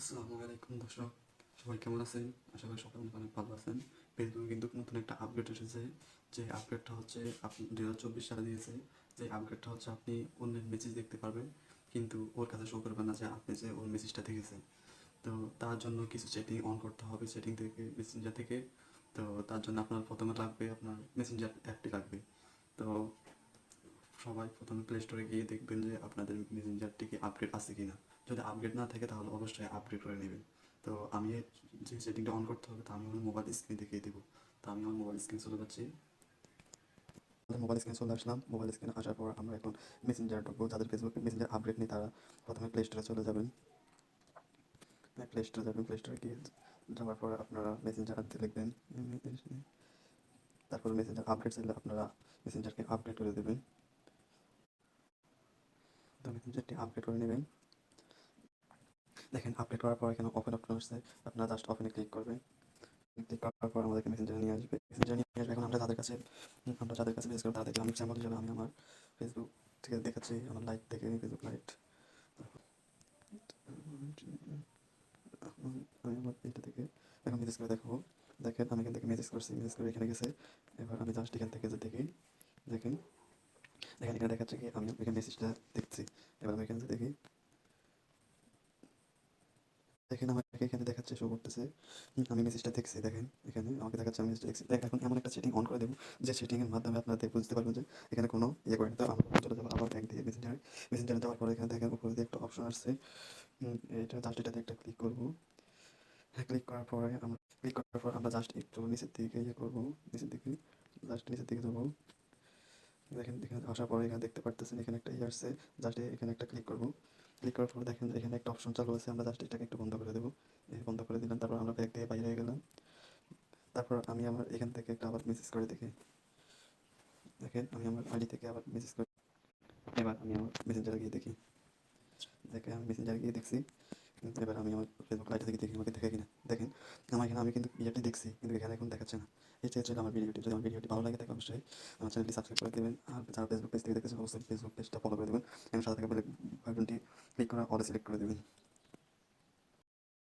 আসসালামু আলাইকুম দর্শক, সবাই কেমন আছেন? আশা করি সবাই অনেক অনেক ভালো আছেন। ফেসবুকে কিন্তু নতুন একটা আপডেট এসেছে। যে আপডেটটা হচ্ছে আপনি 2024 সালে দিয়েছে। যে আপডেটটা হচ্ছে আপনি অন্যের মেসেজ দেখতে পারবেন, কিন্তু ওর কাছে শো করবে না যে আপনি যে ওর মেসেজটা দেখেছেন। তো তার জন্য কিছু সেটিং অন করতে হবে সেটিং থেকে, মেসেঞ্জার থেকে। তো তার জন্য আপনার প্রথমে লাগবে আপনার মেসেঞ্জার অ্যাপটি লাগবে। তো সবাই প্রথমে প্লে স্টোরে গিয়ে দেখবেন যে আপনাদের মেসেঞ্জারটি আপডেট আছে কিনা। যদি আপডেট না থাকে তাহলে অবশ্যই আপডেট করে নেবেন। তো আমি যে সেটিংটা অন করতে হবে তা আমি আমার মোবাইল স্ক্রিন দেখিয়ে দেবো। তো আমি আমার মোবাইল স্ক্রিন চলে যাচ্ছি। মোবাইল স্ক্রিনে চলে আসলাম। মোবাইল স্ক্রিনে আসার পর আমরা এখন মেসেঞ্জার ঢুকবো। যাদের ফেসবুক মেসেঞ্জার আপডেট নেই তারা প্রথমে প্লে স্টোরে চলে যাবেন। প্লে স্টোরে যাবেন, প্লে স্টোরে গিয়ে যাওয়ার পর আপনারা মেসেঞ্জার লিখবেন। তারপর মেসেঞ্জার আপডেট চাইলে আপনারা মেসেঞ্জারকে আপডেট করে দেবেন। তো মেসেঞ্জারটি আপডেট করে নেবেন। দেখেন আপডেট করার পর এখানে ওপেন অপশন আসছে, আপনারা জাস্ট ওপেনে ক্লিক করবেন। ক্লিক করার পর আমাদেরকে মেসেঞ্জারে নিয়ে আসবে। মেসেঞ্জারে নিয়ে আসবে। এখন আমরা যাদের কাছে মেসেজ করবো তারা দেখে আমি স্যাম্পল হিসেবে আমি আমার ফেসবুক থেকে দেখাচ্ছি, আমার লাইট থেকে ফেসবুক লাইট। আমি আমার এইটা থেকে এখন মেসেজ করে দেখাবো। দেখেন আমি এখান থেকে মেসেজ করছি, মেসেজ করে এখানে গেছে। এবার আমি জাস্ট এখান থেকে যে দেখি, দেখেন দেখেন এখানে দেখাচ্ছে কি আমি এখানে মেসেজটা দেখছি। এবার আমি এখানে যে দেখি, দেখেন আমাকে এখানে দেখাচ্ছে, শো করতেছে আমি মেসেজটা দেখছি। দেখেন এখানে আমাকে দেখাচ্ছে আমি মেসেজটা দেখছি। দেখেন এখন এমন একটা সেটিং অন করে দেবো যে সেটিংয়ের মাধ্যমে আপনারা বুঝতে পারবেন যে এখানে কোনো ইয়ে করেন। তো আমরা চলে যাবো আবার ব্যাক দিয়ে মেসেঞ্জারে যাওয়ার পরে এখানে দেখেন উপরে দিয়ে একটা অপশন আসছে। এটা জাস্ট এটাতে একটা ক্লিক করবো। হ্যাঁ, ক্লিক করার পর আমরা জাস্ট একটু নিচের দিকে ইয়ে করবো, নিচের দিকে জাস্ট নিচের দিকে যাবো। দেখেন এখানে আসার পরে এখানে দেখতে পারতেছেন এখানে একটা ইয়ে আসছে, জাস্ট এখানে একটা ক্লিক করবো। ক্লিক করার পরে দেখেন এখানে একটা অপশন চালু আছে, আমরা জাস্ট এটাকে একটু বন্ধ করে দেবো। বন্ধ করে দিলাম, তারপর আমরা ব্যাগ দিয়ে বাইরে হয়ে গেলাম। তারপর আমি আমার এখান থেকে একটা আবার মেসেজ করে দেখি। দেখেন আমি আমার আইডি থেকে আবার মেসেজ করি। এবার আমি আমার মেসেঞ্জারে গিয়ে দেখি। দেখে আমি মেসেঞ্জারে গিয়ে দেখছি। এবার আমি আমার ফেসবুক লাইটে থেকে দেখি আমাকে দেখে কিনা। দেখেন আমার এখানে আমি কিন্তু ইয়েটি দেখছি, কিন্তু এখানে এখন দেখাচ্ছে না। এটা হচ্ছে আমার ভিডিওটি। যদি আমার ভিডিওটি ভালো লাগে থাকে অবশ্যই আমার চ্যানেলটি সাবস্ক্রাইব করে দেবেন। আর যারা ফেসবুক পেজ থেকে দেখেছেন অবশ্যই ফেসবুক পেজটা ফলো করে দেবেন এবং সাথে থাকা বেল বাটনটি ক্লিক করে অলে সিলেক্ট করে দেবেন।